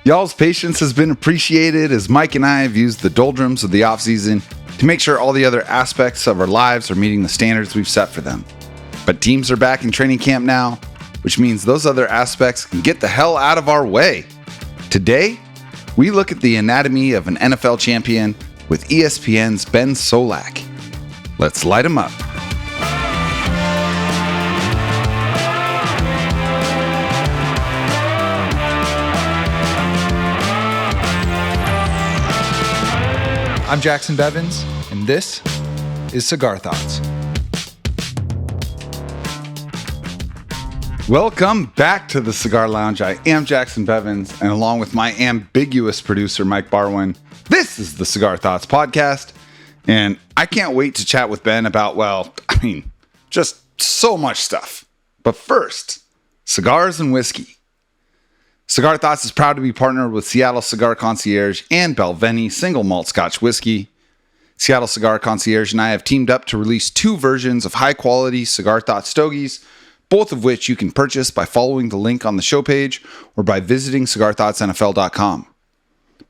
Y'all's patience has been appreciated as Mike and I have used the doldrums of the offseason to make sure all the other aspects of our lives are meeting the standards we've set for them. But teams are back in training camp now, which means those other aspects can get the hell out of our way. Today, we look at the anatomy of an NFL champion with ESPN's Ben Solak. Let's light him up. I'm Jacson Bevins, and this is Cigar Thoughts. Welcome back to the Cigar Lounge. I am Jacson Bevins, and along with my ambiguous producer, Mike Barwin, this is the Cigar Thoughts podcast. And I can't wait to chat with Ben about, just so much stuff. But first, cigars and whiskey. Cigar Thoughts is proud to be partnered with Seattle Cigar Concierge and Balvenie Single Malt Scotch Whiskey. Seattle Cigar Concierge and I have teamed up to release two versions of high-quality Cigar Thoughts stogies, both of which you can purchase by following the link on the show page or by visiting cigarthoughtsnfl.com.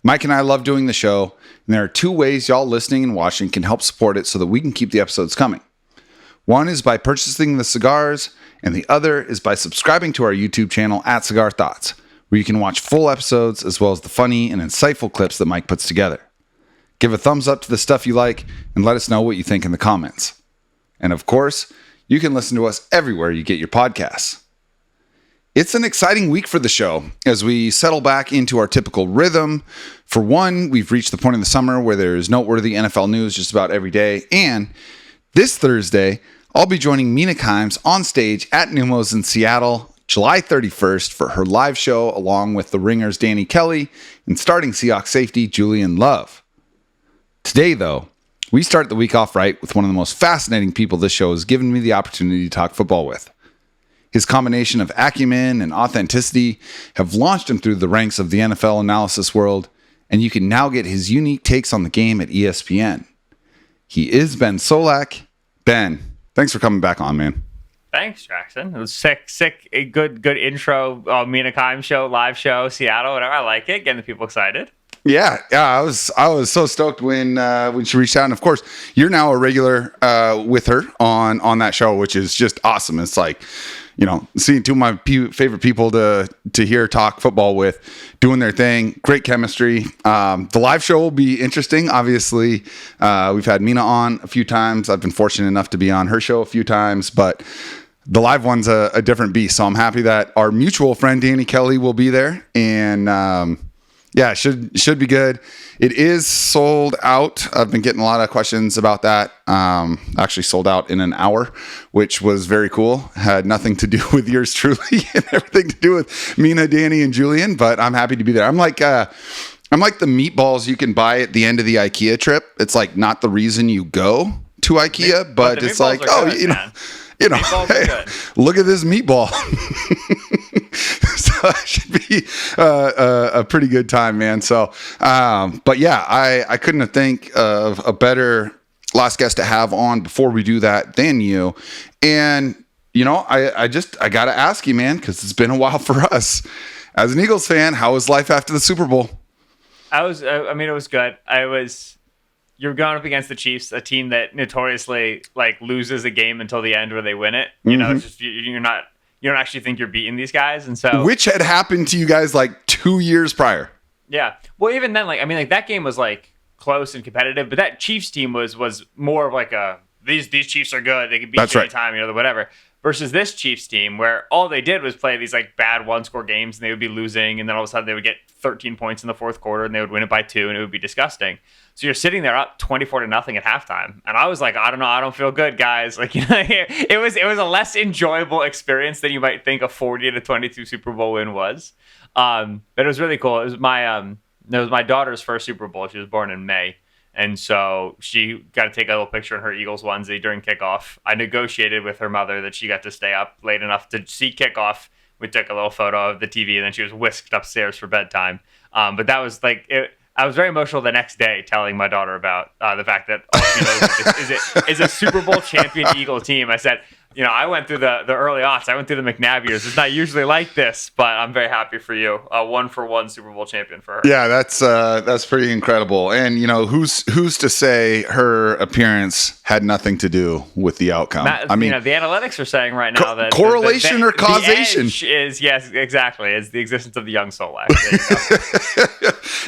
Mike and I love doing the show, and there are two ways y'all listening and watching can help support it so that we can keep the episodes coming. One is by purchasing the cigars, and the other is by subscribing to our YouTube channel at Cigar Thoughts, where you can watch full episodes as well as the funny and insightful clips that Mike puts together. Give a thumbs up to the stuff you like and let us know what you think in the comments. And of course, you can listen to us everywhere you get your podcasts. It's an exciting week for the show as we settle back into our typical rhythm. For one, we've reached the point in the summer where there's noteworthy NFL news just about every day. And this Thursday, I'll be joining Mina Kimes on stage at Neumos in Seattle, July 31st for her live show along with the Ringers Danny Kelly and starting Seahawks safety Julian Love. Today, though, we start the week off right with one of the most fascinating people this show has given me the opportunity to talk football with. His combination of acumen and authenticity have launched him through the ranks of the NFL analysis world, and you can now get his unique takes on the game at ESPN. He is Ben Solak. Ben, thanks for coming back on, man. Thanks, Jacson. It was sick, a good intro. Mina Kimes show, live show, Seattle, whatever. I like it, getting the people excited. Yeah. I was so stoked when she reached out, and of course, you're now a regular with her on that show, which is just awesome. It's like, seeing two of my favorite people to hear talk football with, doing their thing, great chemistry. The live show will be interesting. Obviously, we've had Mina on a few times. I've been fortunate enough to be on her show a few times, but the live one's a different beast. So I'm happy that our mutual friend Danny Kelly will be there, and should be good. It is sold out. I've been getting a lot of questions about that. Actually sold out in an hour, which was very cool. Had nothing to do with yours truly and everything to do with Mina, Danny, and Julian, but I'm happy to be there. I'm like the meatballs you can buy at the end of the IKEA trip. It's like not the reason you go to IKEA, but it's like, hey, look at this meatball. So it should be a pretty good time, man. So, but yeah, I couldn't think of a better last guest to have on before we do that than you. And, I got to ask you, man, because it's been a while for us. As an Eagles fan, how was life after the Super Bowl? It was good. You're going up against the Chiefs, a team that notoriously loses a game until the end where they win it. It's just you don't actually think you're beating these guys, and so which had happened to you guys 2 years prior. Yeah, well, even then, that game was close and competitive, but that Chiefs team was more of these Chiefs are good, they can beat you anytime, whatever. Versus this Chiefs team, where all they did was play these bad one-score games, and they would be losing, and then all of a sudden they would get 13 points in the fourth quarter, and they would win it by 2, and it would be disgusting. So you're sitting there up 24-0 at halftime, and I was like, I don't know, I don't feel good, guys. It was a less enjoyable experience than you might think a 40-22 Super Bowl win was. But it was really cool. It was my daughter's first Super Bowl. She was born in May. And so she got to take a little picture in her Eagles onesie during kickoff. I negotiated with her mother that she got to stay up late enough to see kickoff. We took a little photo of the TV, and then she was whisked upstairs for bedtime. But that was I was very emotional the next day telling my daughter about the fact that all she knows is a Super Bowl champion Eagle team. I said, I went through the early aughts. I went through the McNabb years. It's not usually like this, but I'm very happy for you. 1-for-1 Super Bowl champion for her. Yeah, that's pretty incredible. And who's to say her appearance had nothing to do with the outcome? The analytics are saying right now that correlation or causation the edge is yes, exactly, is the existence of the young Solak.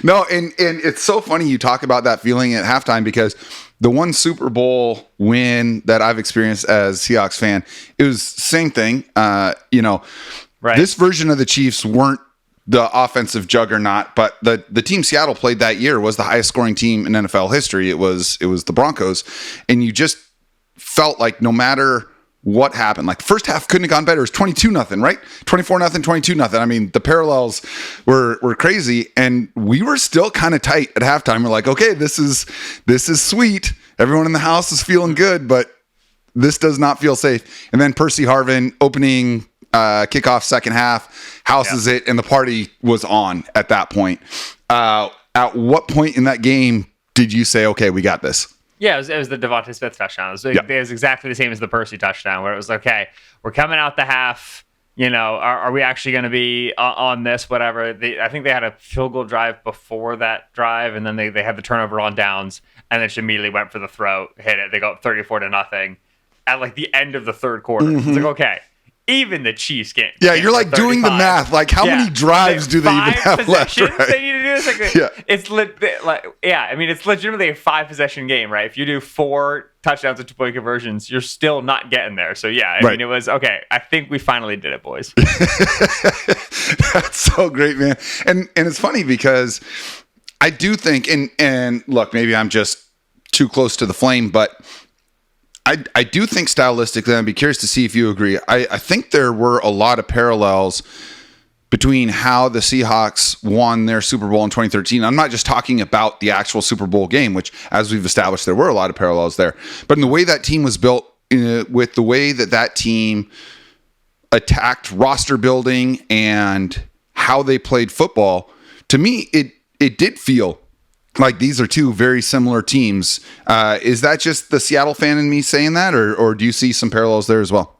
No, and it's so funny you talk about that feeling at halftime, because the one Super Bowl win that I've experienced as Seahawks fan, it was same thing. Right. This version of the Chiefs weren't the offensive juggernaut, but the team Seattle played that year was the highest scoring team in NFL history. It was the Broncos, and you just felt like no matter what happened, like the first half couldn't have gone better. It was 22-0, right? 24-0, 22-0. I mean, the parallels were crazy, and we were still kind of tight at halftime. We're like, okay, this is sweet. Everyone in the house is feeling good, but this does not feel safe. And then Percy Harvin opening kickoff second half houses it, and the party was on at that point. At what point in that game did you say, okay, we got this? Yeah, it was the Devontae Smith touchdown. It was exactly the same as the Percy touchdown, where it was, okay, we're coming out the half. Are we actually going to be on this, whatever? I think they had a field goal drive before that drive, and then they had the turnover on downs, and then just immediately went for the throw, hit it. They go up 34-0 at like the end of the third quarter. Mm-hmm. It's like, okay, even the Chiefs can't. Yeah, you're like doing the math. Like, how many drives do they even have left? Right? They need to do this. It's it's legitimately a 5-possession game, right? If you do 4 touchdowns and 2-point conversions, you're still not getting there. So I mean, it was okay. I think we finally did it, boys. That's so great, man. And it's funny because I do think, and look, maybe I'm just too close to the flame, but I do think stylistically, I'd be curious to see if you agree. I think there were a lot of parallels between how the Seahawks won their Super Bowl in 2013. I'm not just talking about the actual Super Bowl game, which, as we've established, there were a lot of parallels there. But in the way that team was built, with the way that team attacked roster building and how they played football, to me, it did feel like these are two very similar teams. Is that just the Seattle fan in me saying that, or do you see some parallels there as well?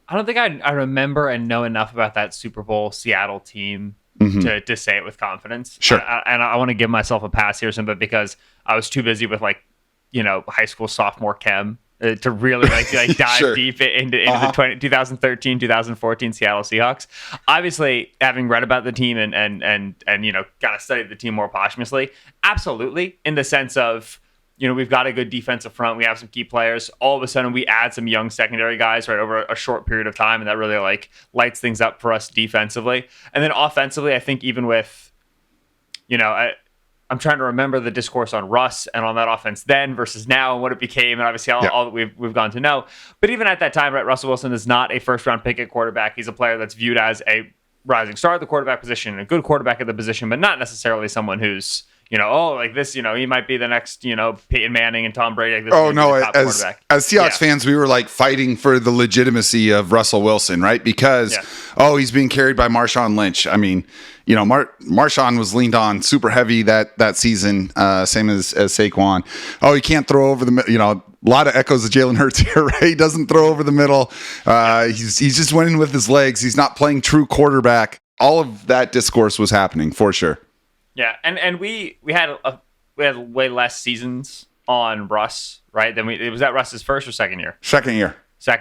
I don't think I remember and know enough about that Super Bowl Seattle team to say it with confidence. Sure. And I want to give myself a pass here, but because I was too busy with high school sophomore chem to really dive sure. deep into the 2013, 2014 Seattle Seahawks. Obviously, having read about the team and kind of studied the team more posthumously, absolutely, in the sense of, we've got a good defensive front. We have some key players. All of a sudden, we add some young secondary guys right over a short period of time, and that really lights things up for us defensively. And then offensively, I think even with, I'm trying to remember the discourse on Russ and on that offense then versus now and what it became, and obviously all that we've gone to know. But even at that time, right, Russell Wilson is not a first-round pick at quarterback. He's a player that's viewed as a rising star at the quarterback position, a good quarterback at the position, but not necessarily someone who's, he might be the next, Peyton Manning and Tom Brady. As Seahawks fans, we were fighting for the legitimacy of Russell Wilson, right? Because, he's being carried by Marshawn Lynch. I mean, Marshawn was leaned on super heavy that season, same as Saquon. Oh, he can't throw over the, a lot of echoes of Jalen Hurts here, right? He doesn't throw over the middle. He's just winning with his legs. He's not playing true quarterback. All of that discourse was happening for sure. Yeah, and we had way less seasons on Russ, right? Was that Russ's first or second year? Second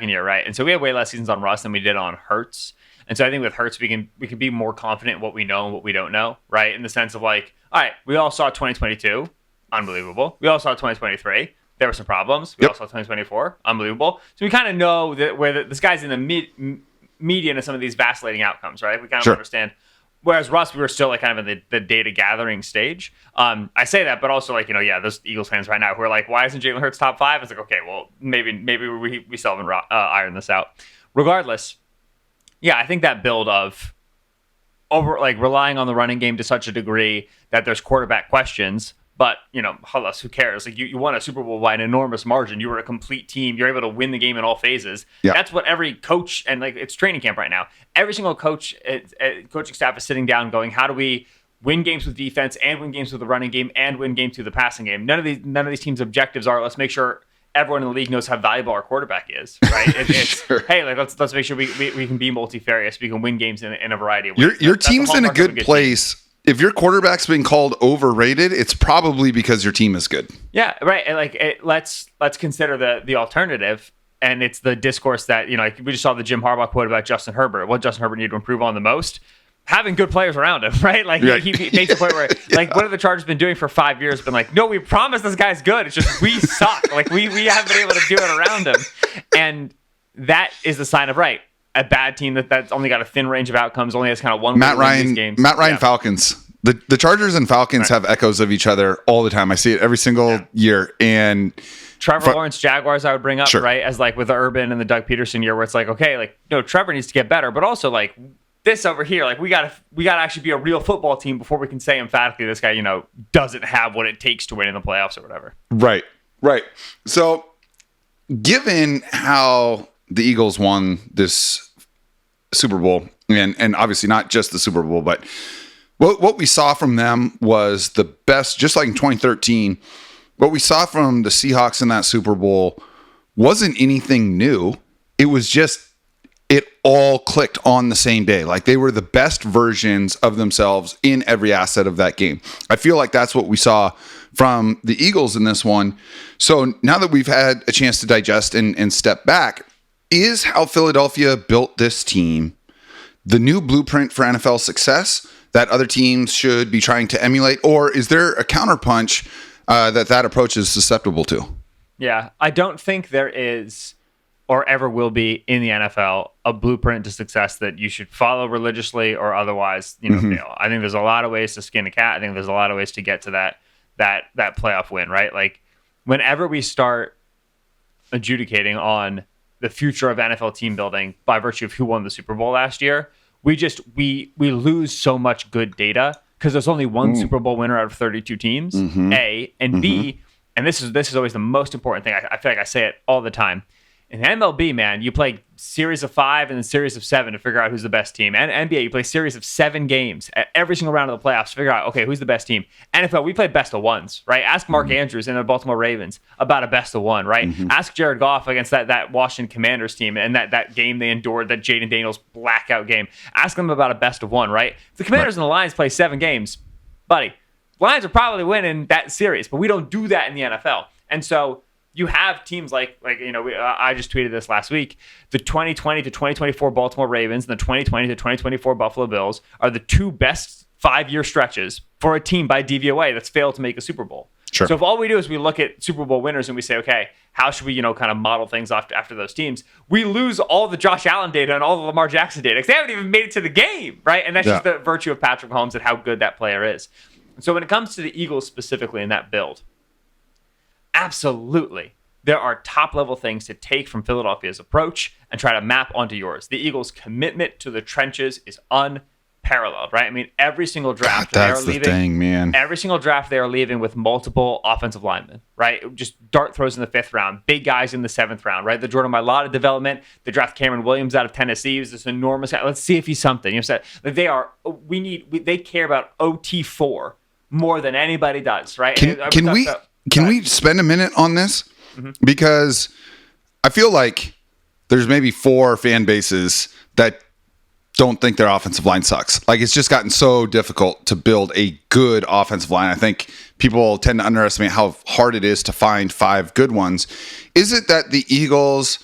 year, right? And so we had way less seasons on Russ than we did on Hurts. And so I think with Hurts, we can be more confident in what we know and what we don't know, right? In the sense of all right, we all saw 2022, unbelievable. We all saw 2023, there were some problems. We all saw 2024, unbelievable. So we kind of know that where this guy's in the median of some of these vacillating outcomes, right? We kind of understand. Whereas Russ, we were still kind of in the data gathering stage. I say that, but also those Eagles fans right now who are like, why isn't Jalen Hurts top 5? It's like, okay, well, maybe we still haven't ironed this out. Regardless, I think that build of relying on the running game to such a degree that there's quarterback questions, but who cares? You won a Super Bowl by an enormous margin. You were a complete team. You're able to win the game in all phases. Yeah. That's what every coach, and it's training camp right now. Every single coaching staff is sitting down going, how do we win games with defense and win games with the running game and win games through the passing game? None of these teams' objectives are, let's make sure everyone in the league knows how valuable our quarterback is, right? It's Sure. hey, like let's make sure we can be multifarious. We can win games in a variety of ways. Your team's in a good place. If your quarterback's being called overrated, it's probably because your team is good. Yeah, right. And let's consider the alternative, and it's the discourse that like we just saw the Jim Harbaugh quote about Justin Herbert. What Justin Herbert needed to improve on the most. Having good players around him, right? Like he makes a point where, like, what have the Chargers been doing for 5 years? Been like, no, we promise this guy's good. It's just we suck. Like we haven't been able to do it around him, and that is the sign of a bad team that's only got a thin range of outcomes, only has kind of one. Matt Ryan games. Falcons. The Chargers and Falcons have echoes of each other all the time. I see it every single year. And Trevor Lawrence Jaguars, I would bring up, right, as like with the Urban and the Doug Peterson year, where it's like, okay, like no, Trevor needs to get better, but also like. This over here, like we gotta actually be a real football team before we can say emphatically this guy, doesn't have what it takes to win in the playoffs or whatever. Right. So, given how the Eagles won this Super Bowl, and obviously not just the Super Bowl, but what we saw from them was the best, just like in 2013. What we saw from the Seahawks in that Super Bowl wasn't anything new. It was just. It all clicked on the same day. Like they were the best versions of themselves in every asset of that game. I feel like that's what we saw from the Eagles in this one. So now that we've had a chance to digest and step back, is how Philadelphia built this team the new blueprint for NFL success that other teams should be trying to emulate? Or is there a counterpunch that approach is susceptible to? Yeah, I don't think there is or ever will be in the NFL a blueprint to success that you should follow religiously or otherwise, fail. I think there's a lot of ways to skin a cat. I think there's a lot of ways to get to that playoff win, right? Like whenever we start adjudicating on the future of NFL team building by virtue of who won the Super Bowl last year, we lose so much good data because there's only one Super Bowl winner out of 32 teams, A, and B, and this is always the most important thing. I feel like I say it all the time. In MLB, man, you play series of 5 and then series of 7 to figure out who's the best team. And NBA, you play series of 7 games at every single round of the playoffs to figure out, okay, who's the best team. NFL, we play best of ones, right? Ask Mark Andrews and the Baltimore Ravens about a best of one, right? Ask Jared Goff against that Washington Commanders team and that game they endured, that Jaden Daniels blackout game. Ask them about a best of one, right? If the Commanders and the Lions play 7 games, buddy, Lions are probably winning that series, but we don't do that in the NFL. And so you have teams like I just tweeted this last week. The 2020 to 2024 Baltimore Ravens and the 2020 to 2024 Buffalo Bills are the 2 best 5-year stretches for a team by DVOA that's failed to make a Super Bowl. Sure. So if all we do is we look at Super Bowl winners and we say, okay, how should we kind of model things after those teams? We lose all the Josh Allen data and all the Lamar Jackson data because they haven't even made it to the game, right? And that's just the virtue of Patrick Mahomes and how good that player is. So when it comes to the Eagles specifically in that build, absolutely, there are top-level things to take from Philadelphia's approach and try to map onto yours. The Eagles' commitment to the trenches is unparalleled, right? I mean, every single draft they are leaving. Every single draft they are leaving with multiple offensive linemen, right? Just dart throws in the 5th round, big guys in the 7th round, right? The Jordan Mailata development, they draft Cameron Williams out of Tennessee. He's this enormous guy. Let's see if he's something. They care about OT4 more than anybody does, right? Can we spend a minute on this? Because I feel like there's maybe 4 fan bases that don't think their offensive line sucks. Like it's just gotten so difficult to build a good offensive line. I think people tend to underestimate how hard it is to find 5 good ones. Is it that the Eagles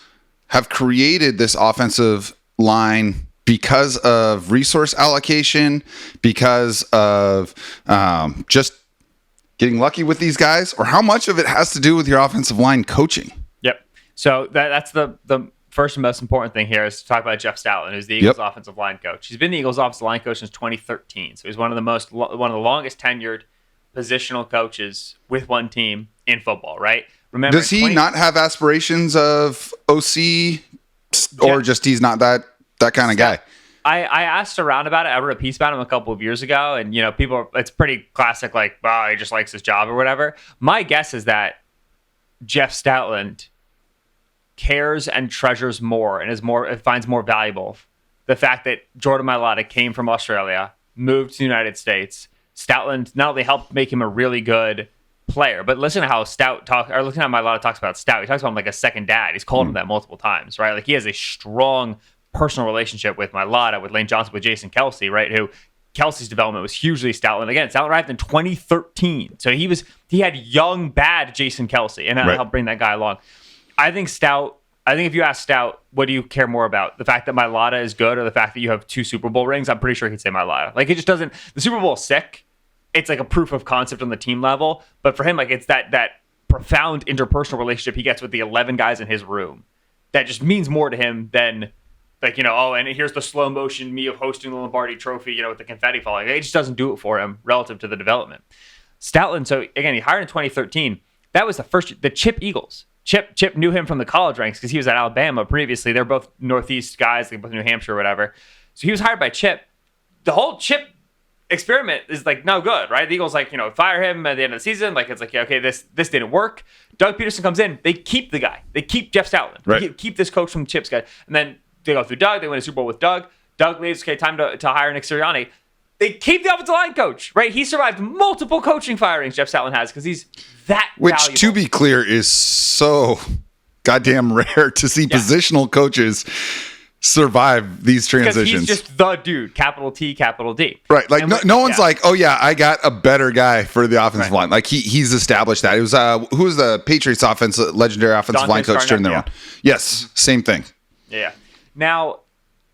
have created this offensive line because of resource allocation, because of just getting lucky with these guys, or how much of it has to do with your offensive line coaching? Yep. So that's the first and most important thing here is to talk about Jeff Stoutland, who's the Eagles offensive line coach. He's been the Eagles offensive line coach since 2013. So he's one of the longest tenured positional coaches with one team in football, right? Remember, does he not have aspirations of OC, or just he's not that kind of guy? I asked around about it. I wrote a piece about him a couple of years ago, and it's pretty classic, like, wow, he just likes his job or whatever. My guess is that Jeff Stoutland cares and treasures more and finds more valuable the fact that Jordan Mailata came from Australia, moved to the United States. Stoutland not only helped make him a really good player, but listen to how Stout listen to how my talks about Stout. He talks about him like a second dad. He's called him that multiple times, right? Like he has a strong personal relationship with Mailata, with Lane Johnson, with Jason Kelce, right? Who Kelsey's development was hugely Stoutland. Again, Stoutland arrived in 2013. So he had young, bad Jason Kelce, and I helped bring that guy along. I think if you ask Stout, what do you care more about? The fact that Mailata is good or the fact that you have 2 Super Bowl rings? I'm pretty sure he'd say Mailata. Like, it just doesn't... The Super Bowl is sick. It's like a proof of concept on the team level. But for him, like, it's that profound interpersonal relationship he gets with the 11 guys in his room that just means more to him than... Like, and here's the slow motion me of hosting the Lombardi Trophy, with the confetti falling. It just doesn't do it for him relative to the development. Stoutland, so again, he hired in 2013. That was the Chip Eagles. Chip knew him from the college ranks because he was at Alabama previously. They're both Northeast guys, like both New Hampshire or whatever. So he was hired by Chip. The whole Chip experiment is like no good, right? The Eagles fire him at the end of the season. Like it's like, okay, this didn't work. Doug Peterson comes in. They keep the guy. They keep Jeff Stoutland. Right. They keep this coach from Chip's guy. And then they go through Doug. They win a Super Bowl with Doug. Doug leaves. Okay, time to hire Nick Sirianni. They keep the offensive line coach, right? He survived multiple coaching firings, Jeff Stoutland has, because he's that valuable. Which, to be clear, is so goddamn rare to see positional coaches survive these transitions. He's just the dude, capital T, capital D. Right. Like, no one's like, oh, yeah, I got a better guy for the offensive line. Like, he's established that. It was, who was the Patriots legendary offensive line coach during their run? Yes, same thing. Yeah. Now,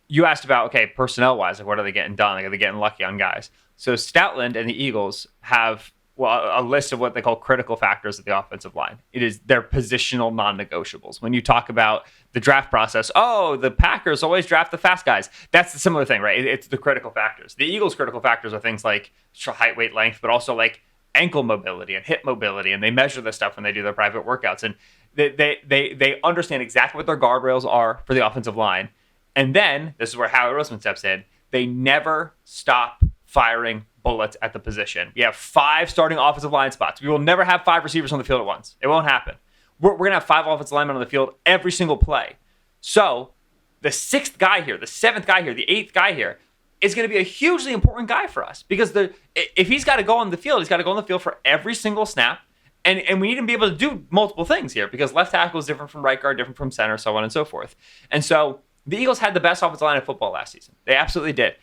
you asked about, okay, personnel-wise, like what are they getting done? Like, are they getting lucky on guys? So Stoutland and the Eagles have a list of what they call critical factors of the offensive line. It is their positional non-negotiables. When you talk about the draft process, the Packers always draft the fast guys. That's the similar thing, right? It's the critical factors. The Eagles' critical factors are things like height, weight, length, but also like ankle mobility and hip mobility, and they measure this stuff when they do their private workouts. And they understand exactly what their guardrails are for the offensive line. And then, this is where Howie Roseman steps in, they never stop firing bullets at the position. We have 5 starting offensive line spots. We will never have 5 receivers on the field at once. It won't happen. We're going to have 5 offensive linemen on the field every single play. So, the 6th guy here, the 7th guy here, the 8th guy here is going to be a hugely important guy for us. Because if he's got to go on the field, he's got to go on the field for every single snap. And we need to be able to do multiple things here because left tackle is different from right guard, different from center, so on and so forth. And so the Eagles had the best offensive line in football last season. They absolutely did.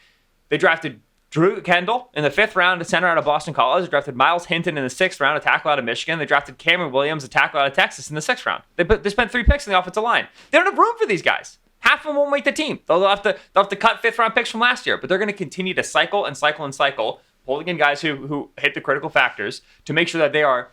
They drafted Drew Kendall in the 5th round, a center out of Boston College. They drafted Miles Hinton in the 6th round, a tackle out of Michigan. They drafted Cameron Williams, a tackle out of Texas, in the 6th round. They spent 3 picks in the offensive line. They don't have room for these guys. Half of them won't make the team. They'll have to cut 5th round picks from last year, but they're going to continue to cycle and cycle and cycle, pulling in guys who hit the critical factors to make sure that they are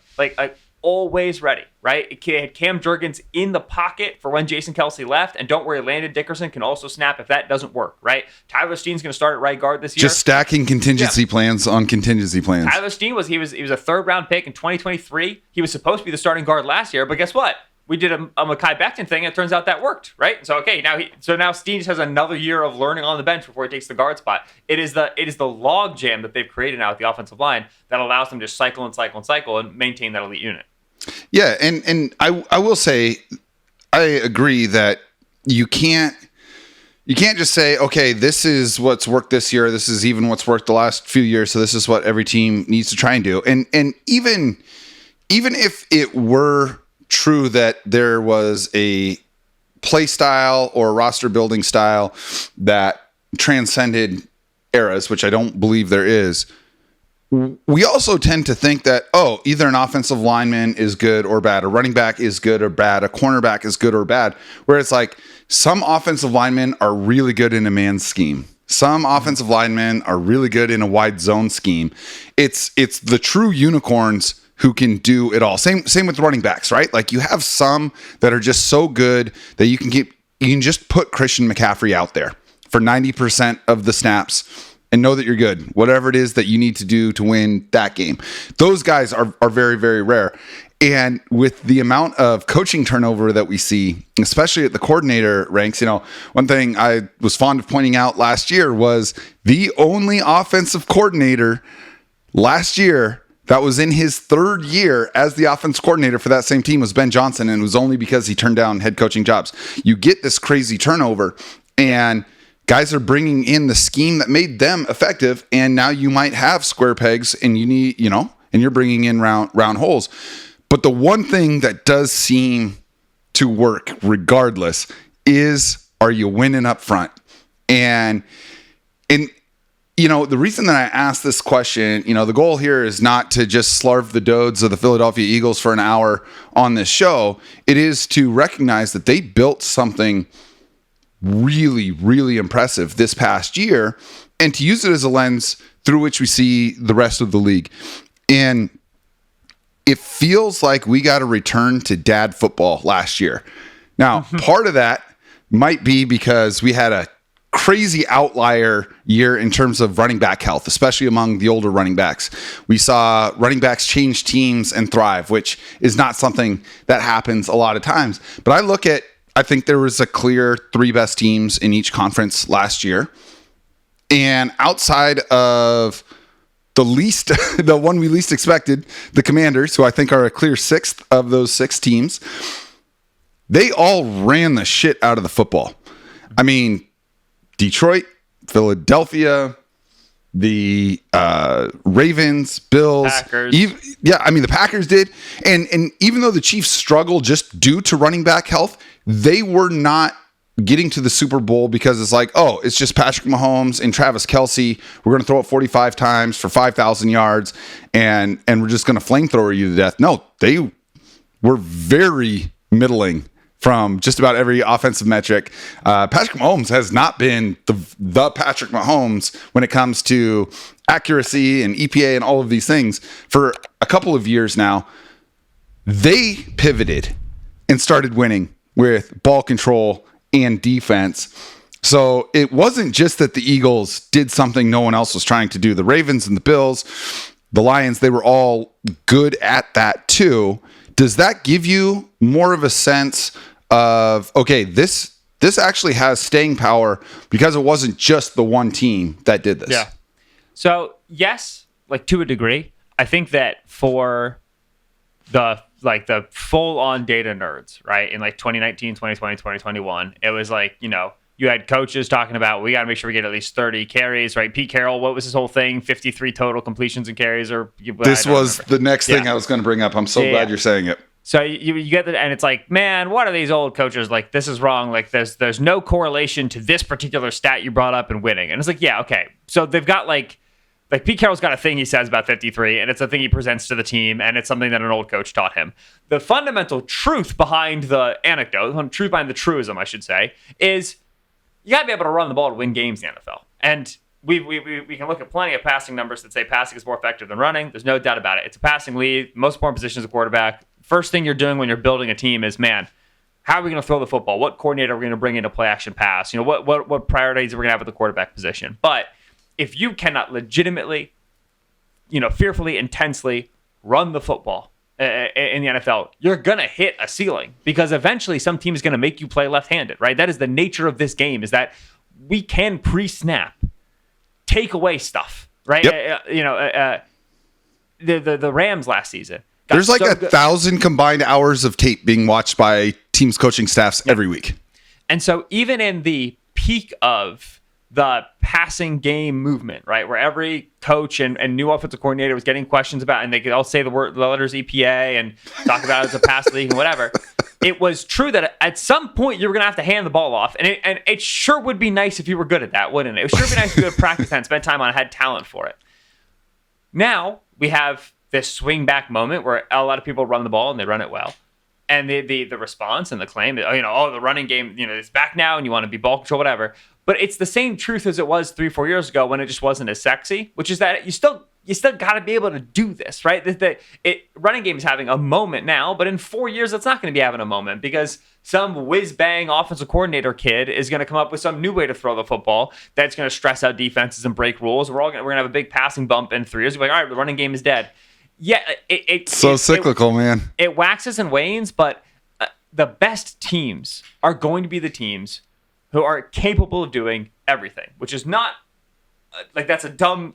always ready, right? It had Cam Jurgens in the pocket for when Jason Kelce left, and don't worry, Landon Dickerson can also snap if that doesn't work, right? Tyler Steen's going to start at right guard this year. Just stacking contingency plans on contingency plans. Tyler Steen was a 3rd round pick in 2023. He was supposed to be the starting guard last year, but guess what? We did a Mekhi Becton thing, and it turns out that worked, right? So now Steen just has another year of learning on the bench before he takes the guard spot. It is the log jam that they've created now at the offensive line that allows them to cycle and cycle and cycle and maintain that elite unit. Yeah, and I will say I agree that you can't just say, okay, this is what's worked this year, this is even what's worked the last few years, so this is what every team needs to try and do. And even if it were true that there was a play style or roster building style that transcended eras, which I don't believe there is, we also tend to think that, either an offensive lineman is good or bad, a running back is good or bad, a cornerback is good or bad, where it's like some offensive linemen are really good in a man scheme. Some offensive linemen are really good in a wide zone scheme. It's the true unicorns who can do it all. Same with running backs, right? Like you have some that are just so good that you can just put Christian McCaffrey out there for 90% of the snaps and know that you're good, whatever it is that you need to do to win that game. Those guys are very, very rare. And with the amount of coaching turnover that we see, especially at the coordinator ranks, one thing I was fond of pointing out last year was the only offensive coordinator last year that was in his 3rd year as the offense coordinator for that same team was Ben Johnson, and it was only because he turned down head coaching jobs. You get this crazy turnover, and guys are bringing in the scheme that made them effective, and now you might have square pegs, and you need, and you're bringing in round holes. But the one thing that does seem to work regardless is, are you winning up front? And the reason that I asked this question, the goal here is not to just slarve the dodes of the Philadelphia Eagles for an hour on this show. It is to recognize that they built something really, really impressive this past year, and to use it as a lens through which we see the rest of the league. And it feels like we got a return to dad football last year. Now, part of that might be because we had a crazy outlier year in terms of running back health, especially among the older running backs. We saw running backs change teams and thrive, which is not something that happens a lot of times. But I think there was a clear 3 best teams in each conference last year. And outside of the one we least expected, the Commanders, who I think are a clear 6th of those 6 teams, they all ran the shit out of the football. I mean, Detroit, Philadelphia, the Ravens, Bills, Packers. The Packers did. And even though the Chiefs struggled just due to running back health, they were not getting to the Super Bowl because it's like, oh, it's just Patrick Mahomes and Travis Kelce. We're going to throw it 45 times for 5,000 yards, and we're just going to flamethrower you to death. No, they were very middling from just about every offensive metric. Patrick Mahomes has not been the Patrick Mahomes when it comes to accuracy and EPA and all of these things for a couple of years now. They pivoted and started winning with ball control and defense. So it wasn't just that the Eagles did something no one else was trying to do. The Ravens and the Bills, the Lions, they were all good at that too. Does that give you more of a sense of, okay, this actually has staying power because it wasn't just the one team that did this? Yeah. So yes, like to a degree. I think that for the full-on data nerds, right, in like 2019, 2020, 2021, it was like, you had coaches talking about, we got to make sure we get at least 30 carries, right? Pete Carroll, what was his whole thing? 53 total completions and carries? This was the next thing I was going to bring up. I'm so glad you're saying it. So you get that, and it's like, man, what are these old coaches like? This is wrong. Like, there's no correlation to this particular stat you brought up in winning. And it's like, yeah, okay. So they've got like Pete Carroll's got a thing he says about 53, and it's a thing he presents to the team, and it's something that an old coach taught him. The fundamental truth behind the anecdote, the truth behind the truism, I should say, is you got to be able to run the ball to win games in the NFL. And we can look at plenty of passing numbers that say passing is more effective than running. There's no doubt about it. It's a passing lead. Most important position is a quarterback. First thing you're doing when you're building a team is, man, how are we going to throw the football? What coordinator are we going to bring in to play action pass? What priorities are we going to have at the quarterback position? But if you cannot legitimately, fearfully, intensely run the football in the NFL, you're going to hit a ceiling because eventually some team is going to make you play left-handed, right? That is the nature of this game, is that we can pre-snap take away stuff, right? Yep. The Rams last season. There's like 1,000 combined hours of tape being watched by teams' coaching staffs every week. And so even in the peak of the passing game movement, right, where every coach and new offensive coordinator was getting questions about, and they could all say the letters EPA and talk about it as a pass league and whatever, it was true that at some point you were going to have to hand the ball off. And it sure would be nice if you were good at that, wouldn't it? It would sure be nice if you had practice and spent time on it, had talent for it. Now we have this swing back moment where a lot of people run the ball and they run it well. And the response and the claim, the running game, it's back now and you want to be ball control, whatever. But it's the same truth as it was 3-4 years ago when it just wasn't as sexy, which is that you still got to be able to do this, right? Running game is having a moment now, but in 4 years, it's not going to be having a moment because some whiz-bang offensive coordinator kid is going to come up with some new way to throw the football that's going to stress out defenses and break rules. We're going to have a big passing bump in 3 years. We're like, all right, the running game is dead. Yeah, it's cyclical, man. It waxes and wanes, but the best teams are going to be the teams who are capable of doing everything, which is not that's a dumb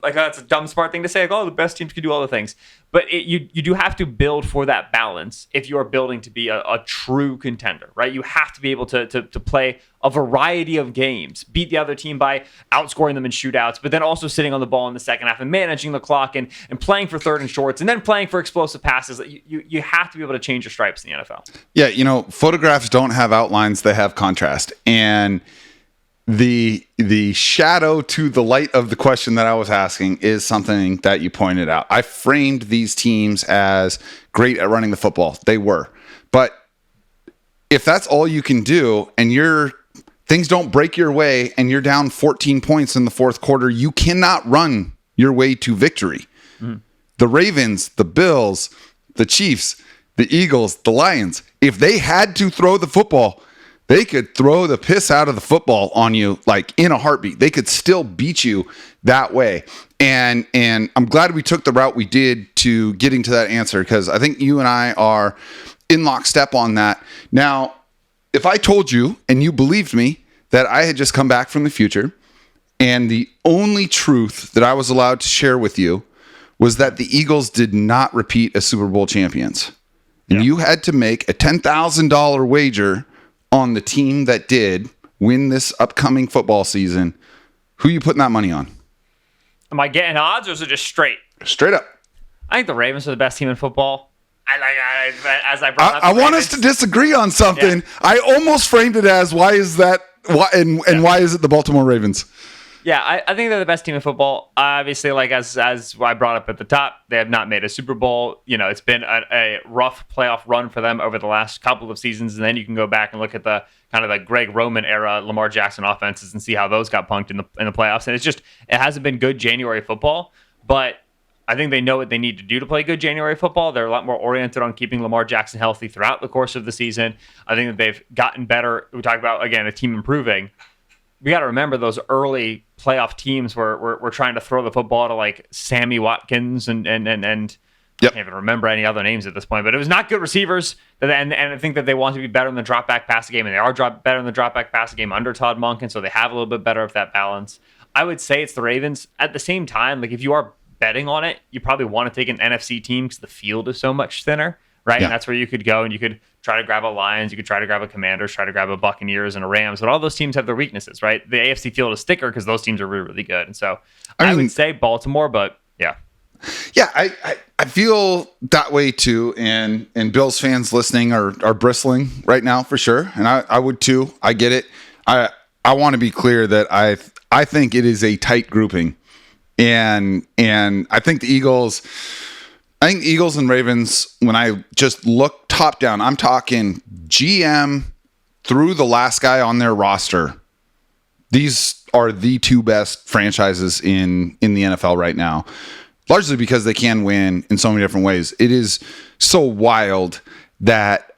smart thing to say. Like, oh, the best teams can do all the things, but you do have to build for that balance if you are building to be a true contender, right? You have to be able to play a variety of games, beat the other team by outscoring them in shootouts, but then also sitting on the ball in the second half and managing the clock and playing for third and shorts and then playing for explosive passes. You have to be able to change your stripes in the NFL. Yeah, photographs don't have outlines; they have contrast, and the shadow to the light of the question that I was asking is something that you pointed out. I framed these teams as great at running the football. They were. But if that's all you can do and things don't break your way and you're down 14 points in the fourth quarter, you cannot run your way to victory. Mm. The Ravens, the Bills, the Chiefs, the Eagles, the Lions, if they had to throw the football, they could throw the piss out of the football on you like in a heartbeat. They could still beat you that way. And I'm glad we took the route we did to getting to that answer, because I think you and I are in lockstep on that. Now, if I told you and you believed me that I had just come back from the future and the only truth that I was allowed to share with you was that the Eagles did not repeat as Super Bowl champions, and you had to make a $10,000 wager on the team that did win this upcoming football season, who you putting that money on? Am I getting odds, or is it just straight? Straight up. I think the Ravens are the best team in football. I want us to disagree on something. Yeah. I almost framed it as why is that? Why why is it the Baltimore Ravens? Yeah, I think they're the best team in football. Obviously, like as I brought up at the top, they have not made a Super Bowl. It's been a rough playoff run for them over the last couple of seasons, and then you can go back and look at the kind of the Greg Roman era Lamar Jackson offenses and see how those got punked in the playoffs. And it hasn't been good January football, but I think they know what they need to do to play good January football. They're a lot more oriented on keeping Lamar Jackson healthy throughout the course of the season. I think that they've gotten better. We talk about, again, a team improving. We got to remember those early playoff teams were trying to throw the football to like Sammy Watkins and yep. I can't even remember any other names at this point, but it was not good receivers. And I think that they want to be better in the drop back passing game, and they are better in the drop back passing game under Todd Monken, so they have a little bit better of that balance. I would say it's the Ravens. At the same time, like if you are betting on it, you probably want to take an NFC team because the field is so much thinner, right? Yeah. And that's where you could go and you could try to grab a Lions, you could try to grab a Commanders, try to grab a Buccaneers and a Rams, but all those teams have their weaknesses, right? The AFC field is thicker because those teams are really, really good. And so I would say Baltimore, but yeah. Yeah, I feel that way too, and Bills fans listening are bristling right now for sure, and I would too. I get it. I want to be clear that I think it is a tight grouping, and I think the Eagles and Ravens, when I just look top down, I'm talking GM through the last guy on their roster. These are the two best franchises in the NFL right now, largely because they can win in so many different ways. It is so wild that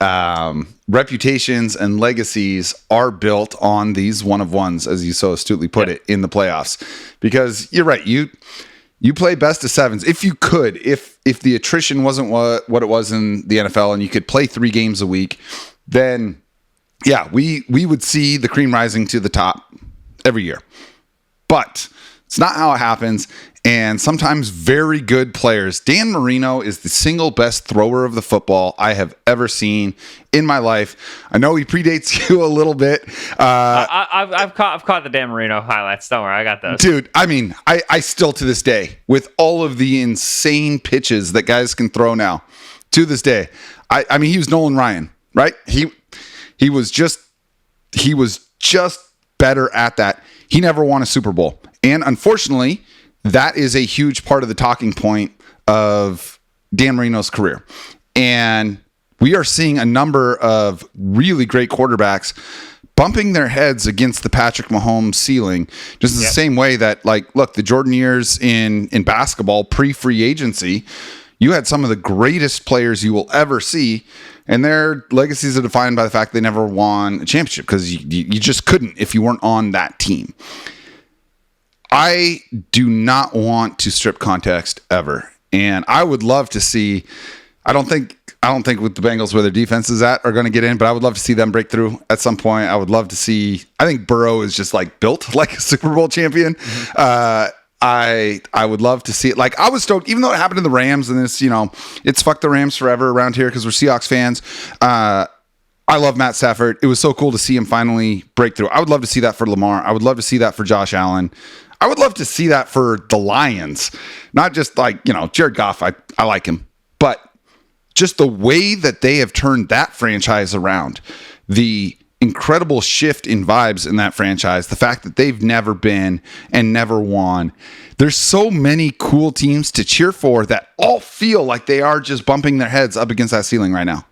reputations and legacies are built on these one-of-ones, as you so astutely put it, in the playoffs. Because you're right, you play best of sevens if you could, if the attrition wasn't what it was in the NFL and you could play 3 games a week, then yeah, we would see the cream rising to the top every year. But it's not how it happens. And sometimes very good players. Dan Marino is the single best thrower of the football I have ever seen in my life. I know he predates you a little bit. I've caught the Dan Marino highlights. Don't worry, I got those. Dude, I mean, I still to this day, with all of the insane pitches that guys can throw now, to this day, I mean, he was Nolan Ryan, right? He was just better at that. He never won a Super Bowl, and unfortunately, that is a huge part of the talking point of Dan Marino's career. And we are seeing a number of really great quarterbacks bumping their heads against the Patrick Mahomes ceiling, just in the same way that, like, look, the Jordan years in basketball, pre-free agency, you had some of the greatest players you will ever see, and their legacies are defined by the fact they never won a championship because you just couldn't if you weren't on that team. I do not want to strip context ever. And I would love to see, I don't think with the Bengals where their defense is at are going to get in, but I would love to see them break through at some point. I would love to see, I think Burrow is just like built like a Super Bowl champion. I would love to see it. Like, I was stoked, even though it happened to the Rams, and this, it's fuck the Rams forever around here because we're Seahawks fans. I love Matt Stafford. It was so cool to see him finally break through. I would love to see that for Lamar. I would love to see that for Josh Allen. I would love to see that for the Lions. Not just like, Jared Goff. I like him. But just the way that they have turned that franchise around, the incredible shift in vibes in that franchise, the fact that they've never been and never won. There's so many cool teams to cheer for that all feel like they are just bumping their heads up against that ceiling right now.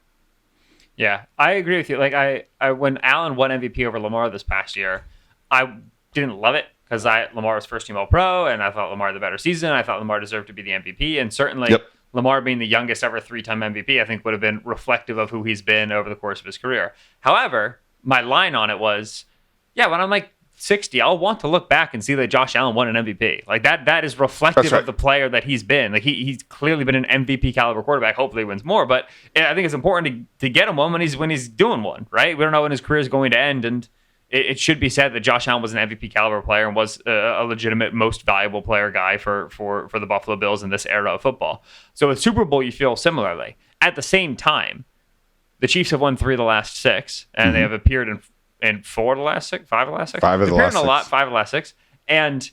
Yeah, I agree with you. Like I when Allen won MVP over Lamar this past year, I didn't love it because Lamar was first team All-Pro, and I thought Lamar had the better season. I thought Lamar deserved to be the MVP, and certainly Lamar being the youngest ever 3-time MVP, I think would have been reflective of who he's been over the course of his career. However, my line on it was, when I'm like 60, I'll want to look back and see that Josh Allen won an MVP. Like that is reflective of the player that he's been. Like he's clearly been an MVP caliber quarterback. Hopefully he wins more, but I think it's important to get him one when he's doing one, right? We don't know when his career is going to end, and it should be said that Josh Allen was an MVP caliber player and was a legitimate most valuable player guy for the Buffalo Bills in this era of football. So with Super Bowl, you feel similarly. At the same time, the Chiefs have won 3 of the last 6, and they have appeared in 4 of the last 6, 5 of the last 6. 5 of the last 6. 5 of the last 6, and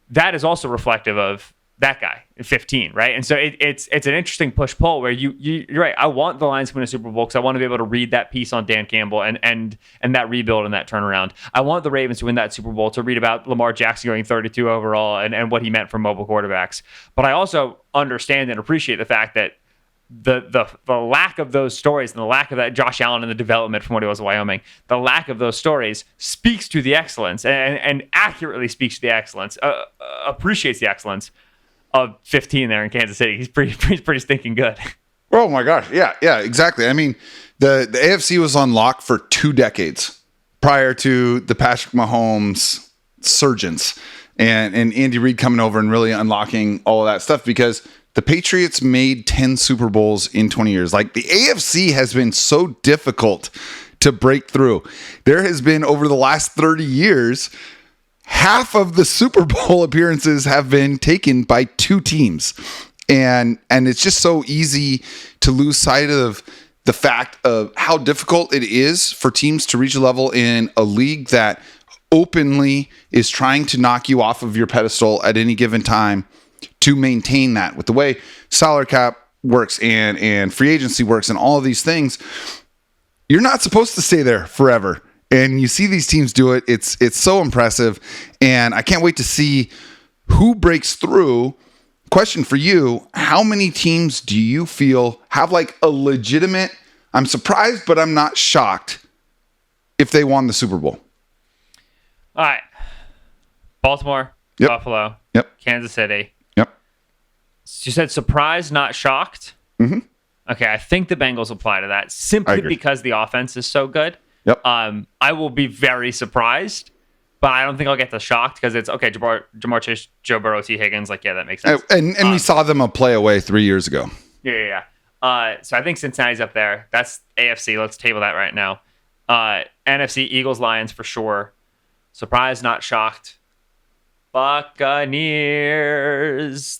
that is also reflective of that guy in 15, right? And so it's an interesting push-pull where you're right. I want the Lions to win a Super Bowl because I want to be able to read that piece on Dan Campbell and that rebuild and that turnaround. I want the Ravens to win that Super Bowl to read about Lamar Jackson going 32 overall and what he meant for mobile quarterbacks. But I also understand and appreciate the fact that the lack of those stories and the lack of that Josh Allen and the development from what he was at Wyoming, the lack of those stories speaks to the excellence and accurately speaks to the excellence, appreciates the excellence of 15 there in Kansas City. He's pretty stinking good. Oh my gosh. Yeah, exactly. I mean, the AFC was on lock for 2 decades prior to the Patrick Mahomes surgence and Andy Reid coming over and really unlocking all of that stuff, because the Patriots made 10 Super Bowls in 20 years. Like, the AFC has been so difficult to break through. There has been, over the last 30 years, half of the Super Bowl appearances have been taken by 2 teams. And it's just so easy to lose sight of the fact of how difficult it is for teams to reach a level in a league that openly is trying to knock you off of your pedestal at any given time, to maintain that with the way salary cap works and free agency works and all of these things. You're not supposed to stay there forever. And you see these teams do it. It's so impressive. And I can't wait to see who breaks through. Question for you: how many teams do you feel have like a legitimate, I'm surprised, but I'm not shocked, if they won the Super Bowl? All right. Baltimore, Buffalo, Kansas City. You said surprised, not shocked? Mm-hmm. Okay, I think the Bengals apply to that simply because the offense is so good. Yep. I will be very surprised, but I don't think I'll get the shocked because it's, okay, Jamar Chase, Joe Burrow, T. Higgins, like, yeah, that makes sense. And we saw them a play away 3 years ago. Yeah. So I think Cincinnati's up there. That's AFC. Let's table that right now. NFC, Eagles, Lions for sure. Surprised, not shocked. Buccaneers.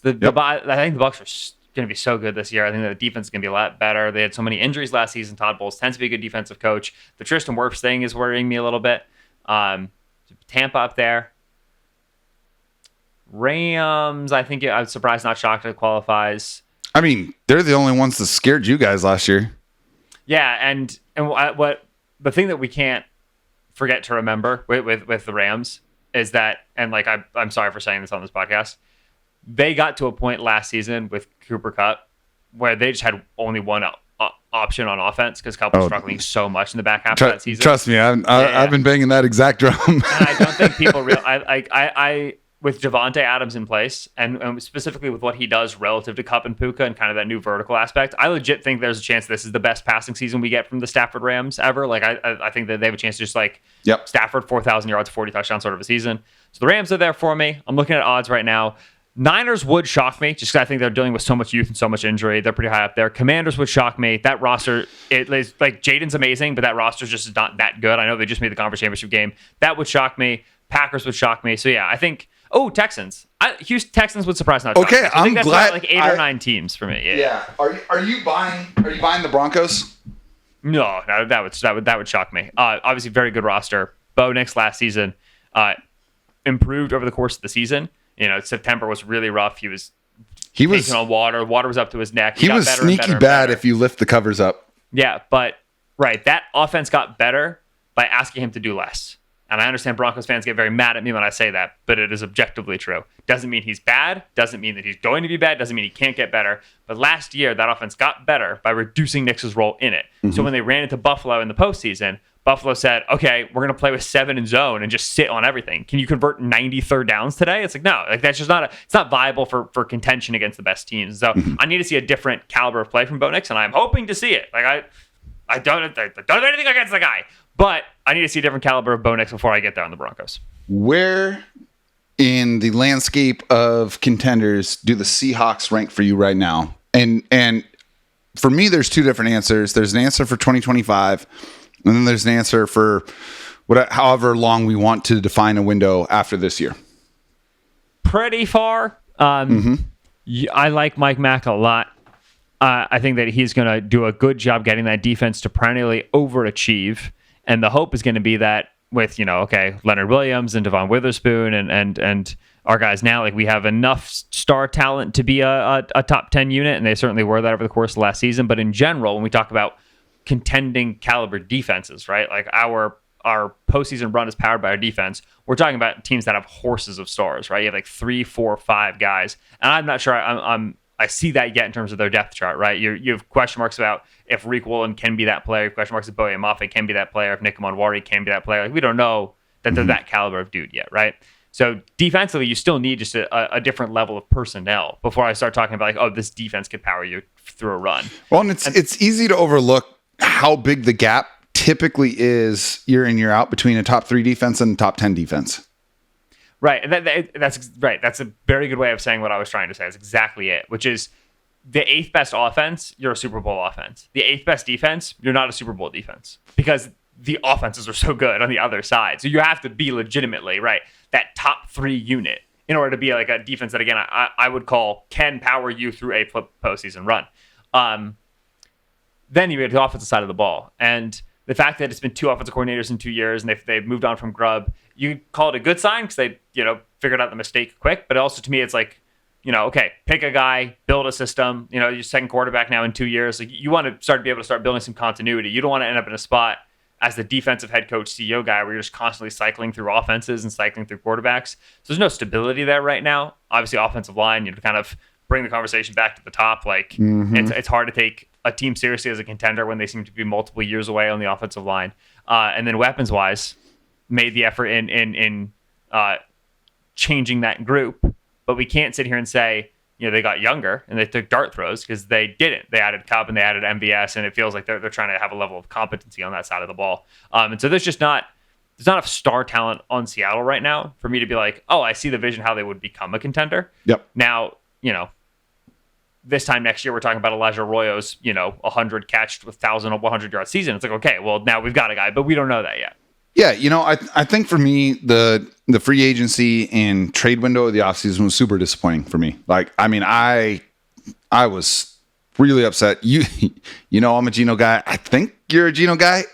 I think the Bucs are going to be so good this year. I think that the defense is going to be a lot better. They had so many injuries last season. Todd Bowles tends to be a good defensive coach. The Tristan Wirfs thing is worrying me a little bit. Tampa up there. Rams, I think I'm surprised, not shocked it qualifies. I mean, they're the only ones that scared you guys last year. Yeah, and what the thing that we can't forget to remember with the Rams is that, and like I'm sorry for saying this on this podcast, they got to a point last season with Cooper Kupp where they just had only one option on offense because Kupp was struggling so much in the back half of that season. Trust me, I've been banging that exact drum. And I don't think people I with Javonte Adams in place, and specifically with what he does relative to Kupp and Puka and kind of that new vertical aspect, I legit think there's a chance this is the best passing season we get from the Stafford Rams ever. Like, I think that they have a chance to just like Stafford 4,000 yards, 40 touchdowns sort of a season. So the Rams are there for me. I'm looking at odds right now. Niners would shock me just because I think they're dealing with so much youth and so much injury. They're pretty high up there. Commanders would shock me. That roster, like Jaden's amazing, but that roster's just not that good. I know they just made the conference championship game. That would shock me. Packers would shock me. So yeah, I think. Oh, Texans. Houston Texans would surprise not. Okay, I think I'm that's glad. Like 8 or 9 teams for me. Yeah. Are you buying the Broncos? No, that would shock me. Obviously, very good roster. Bo Nix last season improved over the course of the season. September was really rough. He was taking on water. Water was up to his neck. He was sneaky bad if you lift the covers up. Yeah, but that offense got better by asking him to do less. And I understand Broncos fans get very mad at me when I say that, but it is objectively true. Doesn't mean he's bad. Doesn't mean that he's going to be bad. Doesn't mean he can't get better. But last year, that offense got better by reducing Nix's role in it. Mm-hmm. So when they ran into Buffalo in the postseason, Buffalo said, okay, we're going to play with 7 in zone and just sit on everything. Can you convert 90 third downs today? It's like, no, that's just it's not viable for contention against the best teams. So I need to see a different caliber of play from Bo Nix, and I'm hoping to see it. Like I don't have anything against the guy, but I need to see a different caliber of Bo Nix before I get there on the Broncos. Where in the landscape of contenders do the Seahawks rank for you right now? And for me, there's 2 different answers. There's an answer for 2025, and then there's an answer for however long we want to define a window after this year. Pretty far. I like Mike Mack a lot. I think that he's going to do a good job getting that defense to perennially overachieve. And the hope is going to be that with, Leonard Williams and Devon Witherspoon and our guys now, like we have enough star talent to be a top 10 unit. And they certainly were that over the course of last season. But in general, when we talk about contending caliber defenses, right? Like our postseason run is powered by our defense. We're talking about teams that have horses of stars, right? You have like 3, 4, 5 guys. And I'm not sure I see that yet in terms of their depth chart, right? You have question marks about if Reek Woolen can be that player. Question marks if Boye Mafe can be that player. If Nick Monwari can be that player. Like we don't know that they're that caliber of dude yet, right? So defensively, you still need just a different level of personnel before I start talking about like, oh, this defense could power you through a run. Well, and it's easy to overlook how big the gap typically is year in, year out between a top 3 defense and a top 10 defense. Right. That's right. That's a very good way of saying what I was trying to say. That's exactly it, which is the 8th best offense, you're a Super Bowl offense. The 8th best defense, you're not a Super Bowl defense because the offenses are so good on the other side. So you have to be legitimately, right, that top 3 unit in order to be like a defense that, again, I would call can power you through a postseason run. Then you get the offensive side of the ball. And the fact that it's been 2 offensive coordinators in 2 years and they've moved on from Grubb, you call it a good sign because they, figured out the mistake quick. But also to me, it's like, okay, pick a guy, build a system. Your second quarterback now in 2 years. Like you want to be able to start building some continuity. You don't want to end up in a spot as the defensive head coach, CEO guy, where you're just constantly cycling through offenses and cycling through quarterbacks. So there's no stability there right now. Obviously, offensive line, kind of bring the conversation back to the top. Like it's hard to take a team seriously as a contender when they seem to be multiple years away on the offensive line. And then weapons wise, made the effort in changing that group, but we can't sit here and say, they got younger and they took dart throws because they didn't. They added Cup and they added MVS, and it feels like they're trying to have a level of competency on that side of the ball. And so there's not enough star talent on Seattle right now for me to be like, oh, I see the vision how they would become a contender. Yep. Now, this time next year, we're talking about Elijah Arroyo's, 100 catch with 1,100 yard season. It's like, okay, well, now we've got a guy, but we don't know that yet. Yeah, I think for me, the free agency and trade window of the offseason was super disappointing for me. Like, I mean, I was really upset. I'm a Geno guy. I think you're a Geno guy.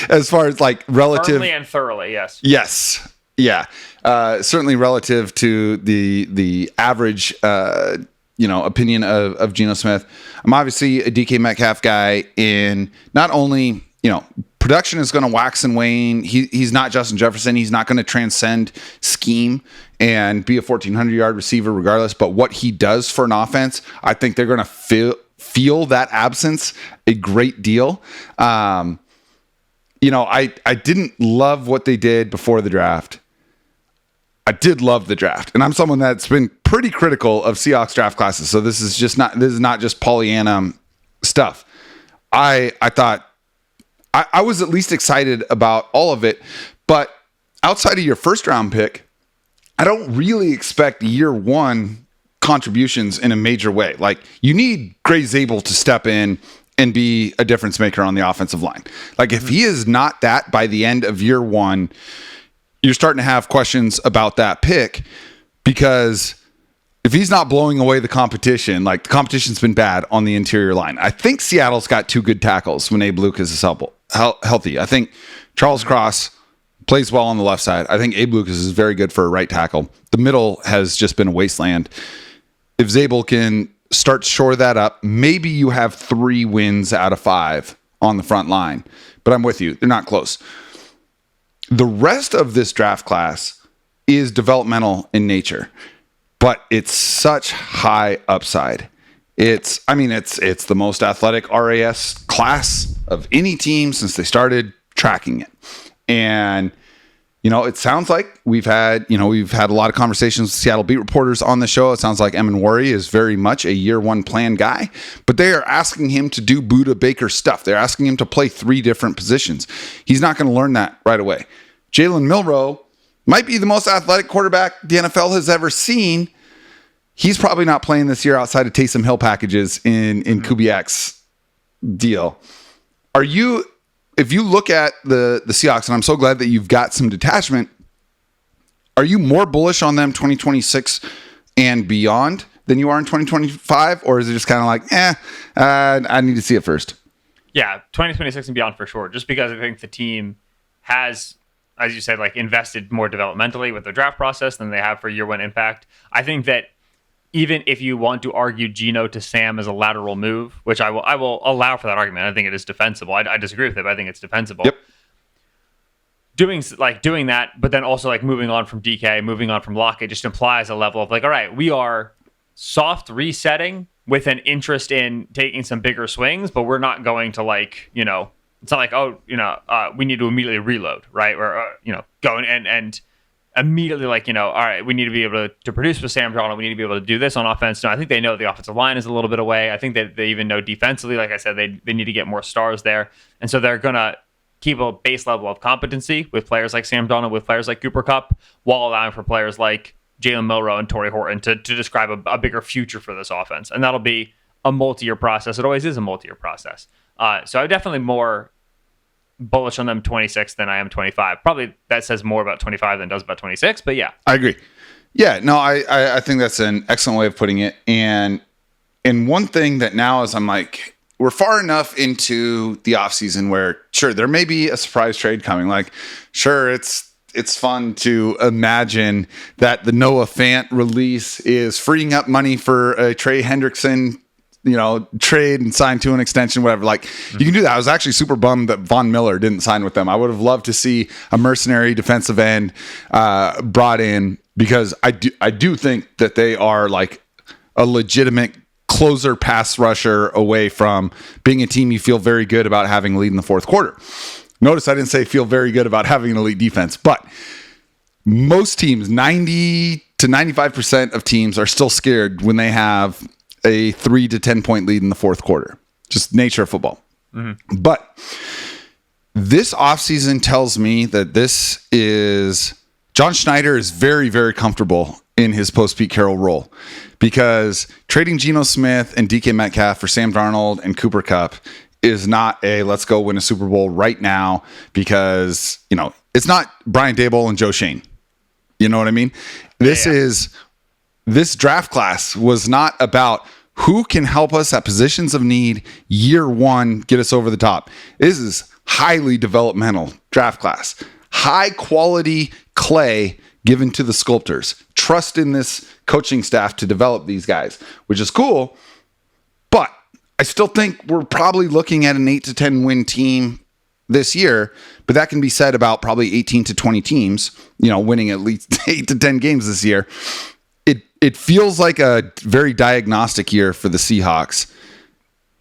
As far as like relative. Firmly and thoroughly, yes. Yes. Yeah. Certainly relative to the average, opinion of Geno Smith. I'm obviously a DK Metcalf guy in not only, production is going to wax and wane. He's not Justin Jefferson. He's not going to transcend scheme and be a 1,400-yard receiver regardless. But what he does for an offense, I think they're going to feel that absence a great deal. I didn't love what they did before the draft. I did love the draft, and I'm someone that's been pretty critical of Seahawks draft classes. So this is not just Pollyanna stuff. I thought I was at least excited about all of it, but outside of your first round pick, I don't really expect year one contributions in a major way. Like you need Gray Zabel to step in and be a difference maker on the offensive line. Like if he is not that by the end of year one, you're starting to have questions about that pick. because if he's not blowing away the competition, like the competition's been bad on the interior line. I think Seattle's got two good tackles when Abe Lucas is healthy. I think Charles Cross plays well on the left side. I think Abe Lucas is very good for a right tackle. The middle has just been a wasteland. If Zabel can start to shore that up, maybe you have 3 wins out of 5 on the front line. But I'm with you. They're not close. The rest of this draft class is developmental in nature, but it's such high upside. It's the most athletic RAS class of any team since they started tracking it. And it sounds like we've had a lot of conversations with Seattle beat reporters on the show. It sounds like Emin Worry is very much a year one plan guy, but they are asking him to do Buda Baker stuff. They're asking him to play 3 different positions. He's not going to learn that right away. Jalen Milroe might be the most athletic quarterback the NFL has ever seen. He's probably not playing this year outside of Taysom Hill packages in Kubiak's deal. If you look at the Seahawks, and I'm so glad that you've got some detachment, are you more bullish on them 2026 and beyond than you are in 2025? Or is it just kind of like, I need to see it first? Yeah, 2026 and beyond for sure. Just because I think the team has, as you said, like invested more developmentally with the draft process than they have for year one impact. I think that even if you want to argue Geno to Sam as a lateral move, which I will allow for that argument. I think it is defensible. I disagree with it, but I think it's defensible. Yep. Doing that, but then also like moving on from DK, moving on from Lockett just implies a level of like, all right, we are soft resetting with an interest in taking some bigger swings, but we're not going to it's not like, we need to immediately reload, right? Or, go and immediately all right, we need to be able to produce with Sam Darnold. We need to be able to do this on offense. No, I think they know the offensive line is a little bit away. I think that they even know defensively, like I said, they need to get more stars there. And so they're going to keep a base level of competency with players like Sam Darnold, with players like Cooper Kupp, while allowing for players like Jalen Milroe and Torrey Horton to describe a bigger future for this offense. And that'll be a multi-year process. It always is a multi-year process. So I'm definitely more bullish on them 26 than I am 25. Probably that says more about 25 than does about 26, but yeah. I agree. Yeah, no, I think that's an excellent way of putting it. And one thing that now is I'm like, we're far enough into the offseason where, sure, there may be a surprise trade coming. Like, sure, it's fun to imagine that the Noah Fant release is freeing up money for a Trey Hendrickson trade and sign to an extension, whatever. Like, you can do that. I was actually super bummed that Von Miller didn't sign with them. I would have loved to see a mercenary defensive end brought in, because I do think that they are like a legitimate closer pass rusher away from being a team you feel very good about having lead in the fourth quarter. Notice I didn't say feel very good about having an elite defense, but most teams, 90 to 95% of teams, are still scared when they have a 3 to 10 point lead in the fourth quarter. Just nature of football. Mm-hmm. But this offseason tells me that John Schneider is very, very comfortable in his post-Pete Carroll role, because trading Geno Smith and DK Metcalf for Sam Darnold and Cooper Kupp is not a let's go win a Super Bowl right now, because, it's not Brian Daboll and Joe Shane. You know what I mean? This draft class was not about who can help us at positions of need year one, get us over the top. This is highly developmental draft class. High quality clay given to the sculptors. Trust in this coaching staff to develop these guys, which is cool. But I still think we're probably looking at an 8 to 10 win team this year, but that can be said about probably 18 to 20 teams, winning at least 8 to 10 games this year. It feels like a very diagnostic year for the Seahawks,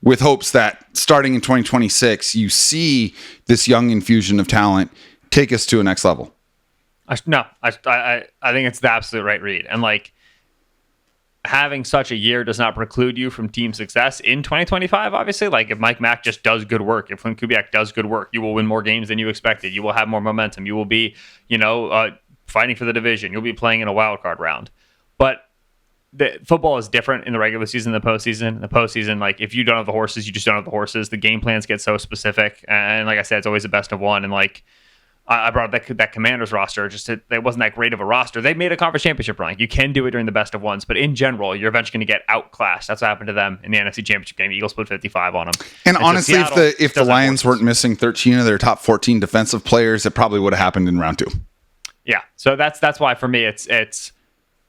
with hopes that starting in 2026, you see this young infusion of talent take us to a next level. I think it's the absolute right read. And like, having such a year does not preclude you from team success in 2025, obviously. Like, if Mike Mack just does good work, if Clint Kubiak does good work, you will win more games than you expected. You will have more momentum. You will be, fighting for the division. You'll be playing in a wild card round. But the football is different in the regular season than the postseason. In the postseason, like, if you don't have the horses, you just don't have the horses. The game plans get so specific. And like I said, it's always a best of one. And like, I brought up that Commanders roster. It wasn't that great of a roster. They made a conference championship run. You can do it during the best of ones, but in general, you're eventually going to get outclassed. That's what happened to them in the NFC Championship game. Eagles put 55 on them. And honestly, so if the Lions weren't missing 13 of their top 14 defensive players, it probably would have happened in round 2. Yeah, so that's why for me it's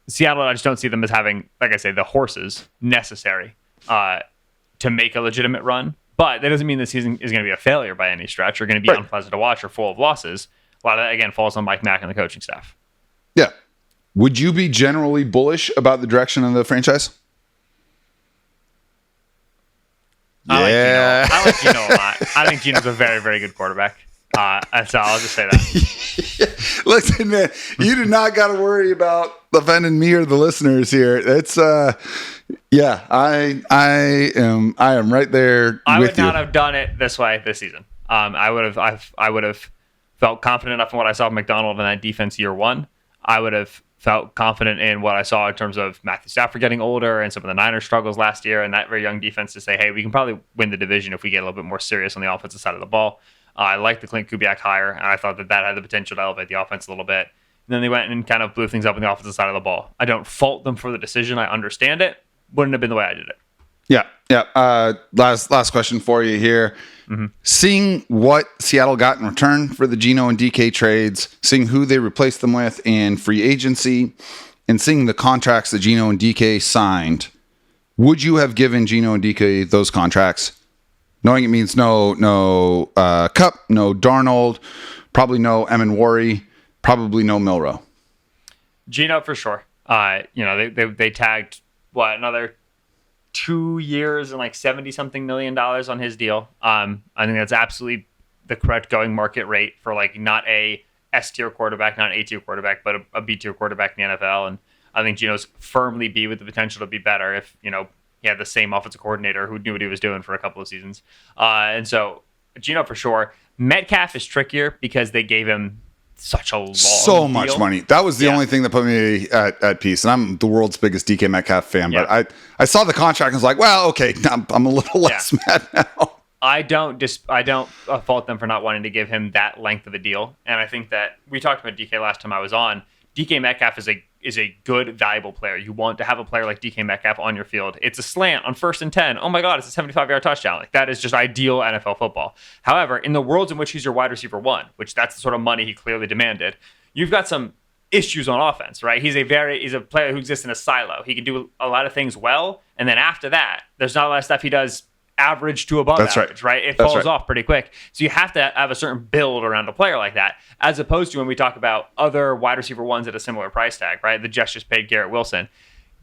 Seattle. I just don't see them as having, like I say, the horses necessary to make a legitimate run. But that doesn't mean the season is going to be a failure by any stretch or going to be unpleasant to watch or full of losses. A lot of that, again, falls on Mike Mack and the coaching staff. Yeah. Would you be generally bullish about the direction of the franchise? I like Geno a lot. I think Geno's a very, very good quarterback. So I'll just say that. Listen, man, you do not got to worry about offending me or the listeners here. It's yeah, I am right there. I with would not you. have done it this way this season. I would have felt confident enough in what I saw of McDonald in that defense year one. I would have felt confident in what I saw in terms of Matthew Stafford getting older and some of the Niners struggles last year and that very young defense to say, hey, we can probably win the division if we get a little bit more serious on the offensive side of the ball. I like the Clint Kubiak hire, and I thought that had the potential to elevate the offense a little bit. And then they went and kind of blew things up on the offensive side of the ball. I don't fault them for the decision. I understand it. Wouldn't have been the way I did it. Yeah. Last question for you here. Mm-hmm. Seeing what Seattle got in return for the Geno and DK trades, seeing who they replaced them with in free agency, and seeing the contracts that Geno and DK signed, would you have given Geno and DK those contracts? Knowing it means no Kupp, no Darnold, probably no Emenwari, probably no Milroe. Geno for sure. They tagged another 2 years and like $70-something million on his deal. I think that's absolutely the correct going market rate for like not a S tier quarterback, not an A tier quarterback, but a B tier quarterback in the NFL. And I think Geno's firmly B with the potential to be better if he had the same offensive coordinator who knew what he was doing for a couple of seasons. And so Geno for sure. Metcalf is trickier because they gave him such a long much deal. money. That was the only thing that put me at peace. And I'm the world's biggest DK Metcalf fan, but I saw the contract and was like, well, okay, I'm a little less mad now. I don't fault them for not wanting to give him that length of a deal. And I think that we talked about DK last time I was on. DK Metcalf is a good, valuable player. You want to have a player like DK Metcalf on your field. It's a slant on 1st and 10. Oh my God, it's a 75-yard touchdown. Like that is just ideal NFL football. However, in the worlds in which he's your wide receiver one, which that's the sort of money he clearly demanded, you've got some issues on offense, right? He's a player who exists in a silo. He can do a lot of things well, and then after that, there's not a lot of stuff he does average to above average, right? It falls off pretty quick. So you have to have a certain build around a player like that, as opposed to when we talk about other wide receiver ones at a similar price tag, right? The Jets just paid Garrett Wilson.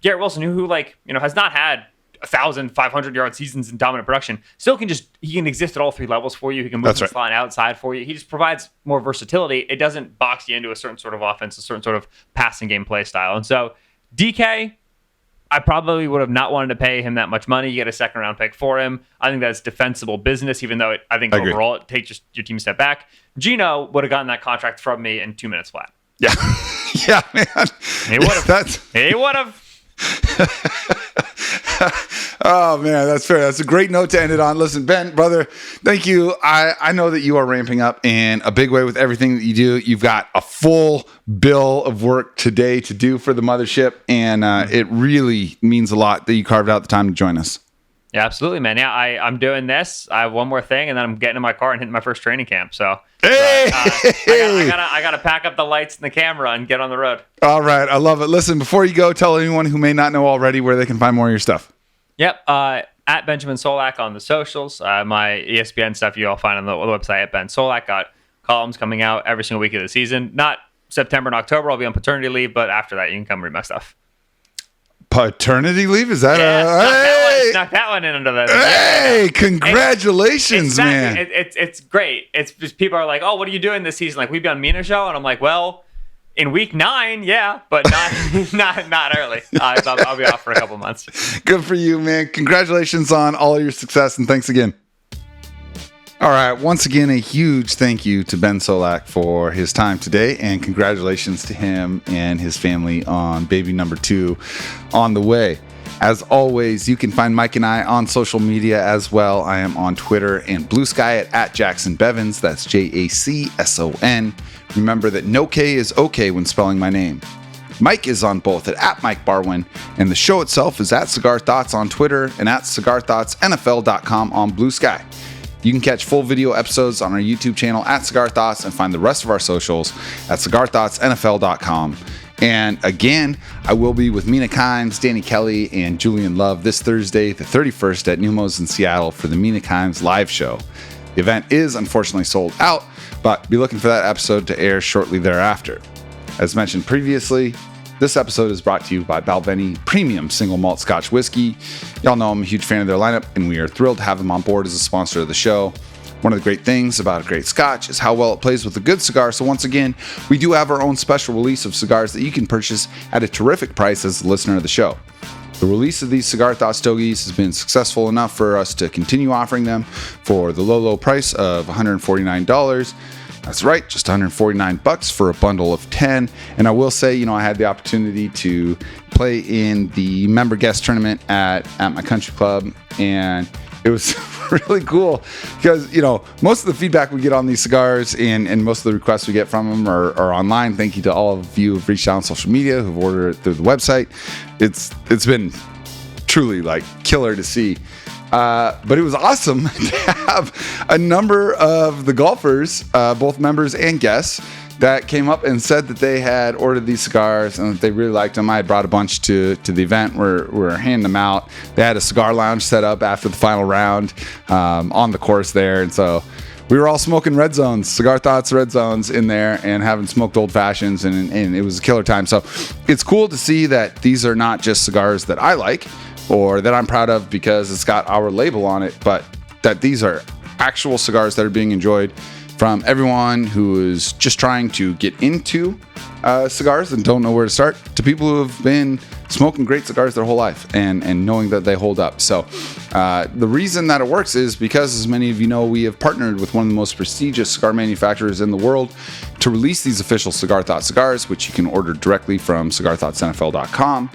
Garrett Wilson, who has not had 1,500-yard seasons in dominant production, still he can exist at all three levels for you. He can move the slot outside for you. He just provides more versatility. It doesn't box you into a certain sort of offense, a certain sort of passing game play style. And so DK, I probably would have not wanted to pay him that much money. You get a second-round pick for him. I think that's defensible business, even though I think overall it takes just your team a step back. Geno would have gotten that contract from me in 2 minutes flat. Yeah. Yeah, man. He would have. He would have. Oh man, that's fair. That's a great note to end it on. Listen, Ben, brother, thank you. I know that you are ramping up in a big way with everything that you do. You've got a full bill of work today to do for the mothership, and it really means a lot that you carved out the time to join us. Yeah, absolutely, man. Yeah, I'm doing this. I have one more thing, and then I'm getting in my car and hitting my first training camp. So, hey! I gotta pack up the lights and the camera and get on the road. All right, I love it. Listen, before you go, tell anyone who may not know already where they can find more of your stuff. Yep, at Benjamin Solak on the socials. My ESPN stuff you all find on the website at Ben Solak. Got columns coming out every single week of the season. Not September and October. I'll be on paternity leave, but after that, you can come read my stuff. Paternity leave? Is that snuck that one in under the Hey, congratulations, man. It's great. It's just people are like, oh, what are you doing this season? Like, we've been on Mina show, and I'm like, well, in week 9, yeah, but not early. I'll be off for a couple months. Good for you, man. Congratulations on all your success, and thanks again. All right, once again, a huge thank you to Ben Solak for his time today, and congratulations to him and his family on baby number 2 on the way. As always, you can find Mike and I on social media as well. I am on Twitter and Blue Sky at Jacson Bevins. That's Jacson. Remember that no K is okay when spelling my name. Mike is on both at Mike Barwin, and the show itself is at Cigar Thoughts on Twitter and at CigarThoughtsNFL.com on Blue Sky. You can catch full video episodes on our YouTube channel at Cigar Thoughts and find the rest of our socials at CigarThoughtsNFL.com. And again, I will be with Mina Kimes, Danny Kelly, and Julian Love this Thursday, the 31st at Neumos in Seattle for the Mina Kimes live show. The event is unfortunately sold out, but be looking for that episode to air shortly thereafter. As mentioned previously, this episode is brought to you by Balvenie Premium Single Malt Scotch Whiskey. Y'all know I'm a huge fan of their lineup, and we are thrilled to have them on board as a sponsor of the show. One of the great things about a great Scotch is how well it plays with a good cigar. So once again, we do have our own special release of cigars that you can purchase at a terrific price as a listener of the show. The release of these Cigar Thoughts Stogies has been successful enough for us to continue offering them for the low price of $149. That's right, just $149 for a bundle of 10. And I will say, I had the opportunity to play in the member guest tournament at my country club, and it was really cool because, most of the feedback we get on these cigars and most of the requests we get from them are online. Thank you to all of you who've reached out on social media, who've ordered it through the website. It's been truly killer to see. But it was awesome to have a number of the golfers, both members and guests, that came up and said that they had ordered these cigars and that they really liked them. I had brought a bunch to the event. We're handing them out. They had a cigar lounge set up after the final round on the course there. And so we were all smoking red zones, Cigar Thoughts red zones in there, and having smoked old fashions. And it was a killer time. So it's cool to see that these are not just cigars that I like or that I'm proud of because it's got our label on it, but that these are actual cigars that are being enjoyed from everyone who is just trying to get into cigars and don't know where to start, to people who have been smoking great cigars their whole life and knowing that they hold up. So the reason that it works is because, as many of you know, we have partnered with one of the most prestigious cigar manufacturers in the world to release these official Cigar Thoughts cigars, which you can order directly from CigarThoughtsNFL.com.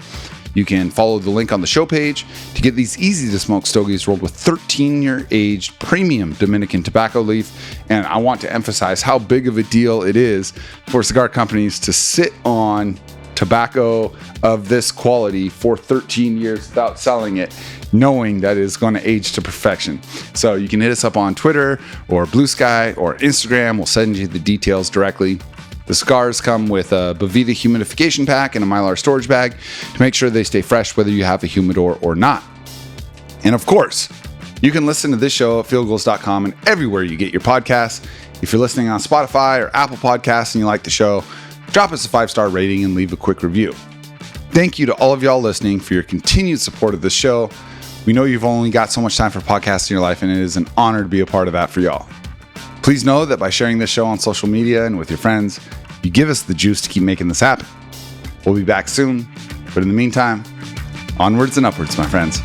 You can follow the link on the show page to get these easy-to-smoke stogies rolled with 13-year aged premium Dominican tobacco leaf. And I want to emphasize how big of a deal it is for cigar companies to sit on tobacco of this quality for 13 years without selling it, knowing that it is going to age to perfection. So you can hit us up on Twitter or Blue Sky or Instagram. We'll send you the details directly. The cigars come with a Boveda humidification pack and a Mylar storage bag to make sure they stay fresh whether you have a humidor or not. And of course, you can listen to this show at fieldgoals.com and everywhere you get your podcasts. If you're listening on Spotify or Apple Podcasts and you like the show, drop us a 5-star rating and leave a quick review. Thank you to all of y'all listening for your continued support of this show. We know you've only got so much time for podcasts in your life, and it is an honor to be a part of that for y'all. Please know that by sharing this show on social media and with your friends, you give us the juice to keep making this happen. We'll be back soon, but in the meantime, onwards and upwards, my friends.